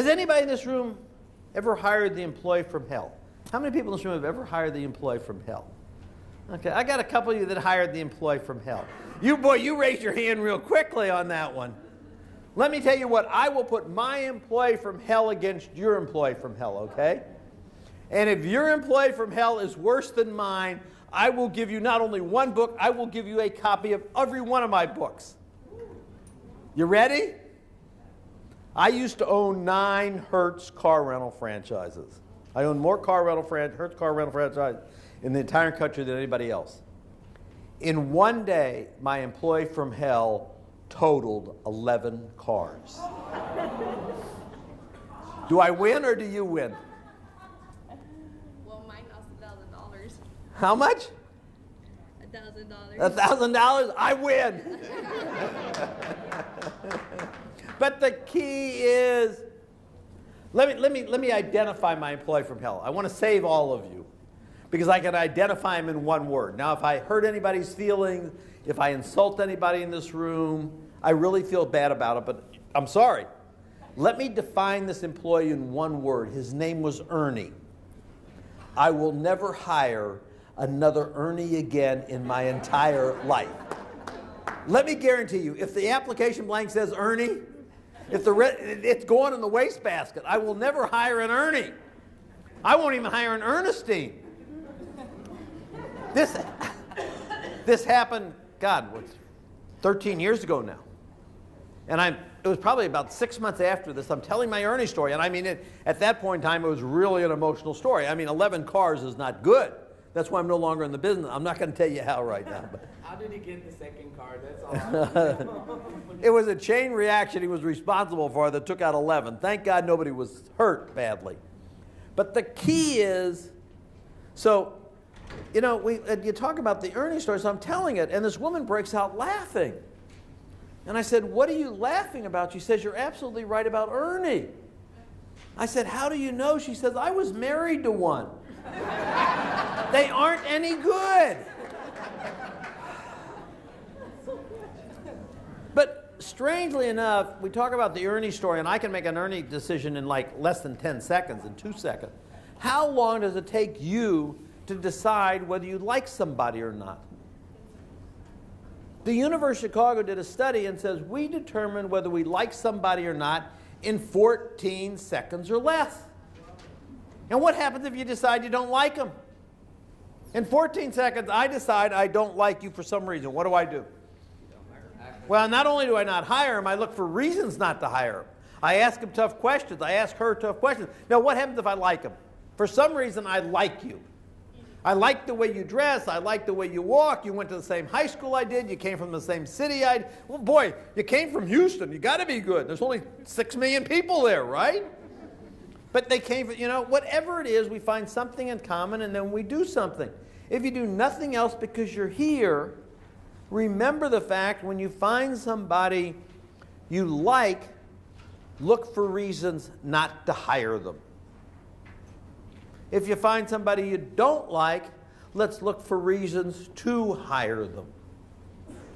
Has anybody in this room ever hired the employee from hell? How many people in this room have ever hired the employee from hell? Okay, I got a couple of you that hired the employee from hell. You raised your hand real quickly on that one. Let me tell you what, I will put my employee from hell against your employee from hell, okay? And if your employee from hell is worse than mine, I will give you not only one book, I will give you a copy of every one of my books. You ready? I used to own 9 Hertz car rental franchises. I own more Hertz car rental franchises in the entire country than anybody else. In one day, my employee from hell totaled 11 cars. Do I win or do you win? Well, mine cost $1,000. How much? $1,000. $1,000? I win. But the key is, let me identify my employee from hell. I want to save all of you because I can identify him in one word. Now, if I hurt anybody's feelings, if I insult anybody in this room, I really feel bad about it, but I'm sorry. Let me define this employee in one word. His name was Ernie. I will never hire another Ernie again in my entire life. Let me guarantee you, if the application blank says Ernie, if it's going in the wastebasket, I will never hire an Ernie. I won't even hire an Ernestine. This happened, God, 13 years ago now. And it was probably about 6 months after this. I'm telling my Ernie story. And I mean, at that point in time, it was really an emotional story. I mean, 11 cars is not good. That's why I'm no longer in the business. I'm not going to tell you how right now. But. How did he get the second car? That's all. It was a chain reaction he was responsible for that took out 11. Thank God nobody was hurt badly. But the key is, so, you know, you talk about the Ernie story, so I'm telling it, and this woman breaks out laughing. And I said, what are you laughing about? She says, you're absolutely right about Ernie. I said, how do you know? She says, I was married to one. They aren't any good. But strangely enough, we talk about the Ernie story, and I can make an Ernie decision in like less than 10 seconds, in 2 seconds. How long does it take you to decide whether you like somebody or not? The University of Chicago did a study and says we determine whether we like somebody or not in 14 seconds or less. And what happens if you decide you don't like them? In 14 seconds, I decide I don't like you for some reason. What do I do? Well, not only do I not hire him, I look for reasons not to hire him. I ask him tough questions. I ask her tough questions. Now, what happens if I like him? For some reason, I like you. I like the way you dress. I like the way you walk. You went to the same high school I did. You came from the same city I did. Well, boy, you came from Houston. You got to be good. There's only 6 million people there, right? But they came from, you know, whatever it is, we find something in common and then we do something. If you do nothing else because you're here, remember the fact when you find somebody you like, look for reasons not to hire them. If you find somebody you don't like, let's look for reasons to hire them.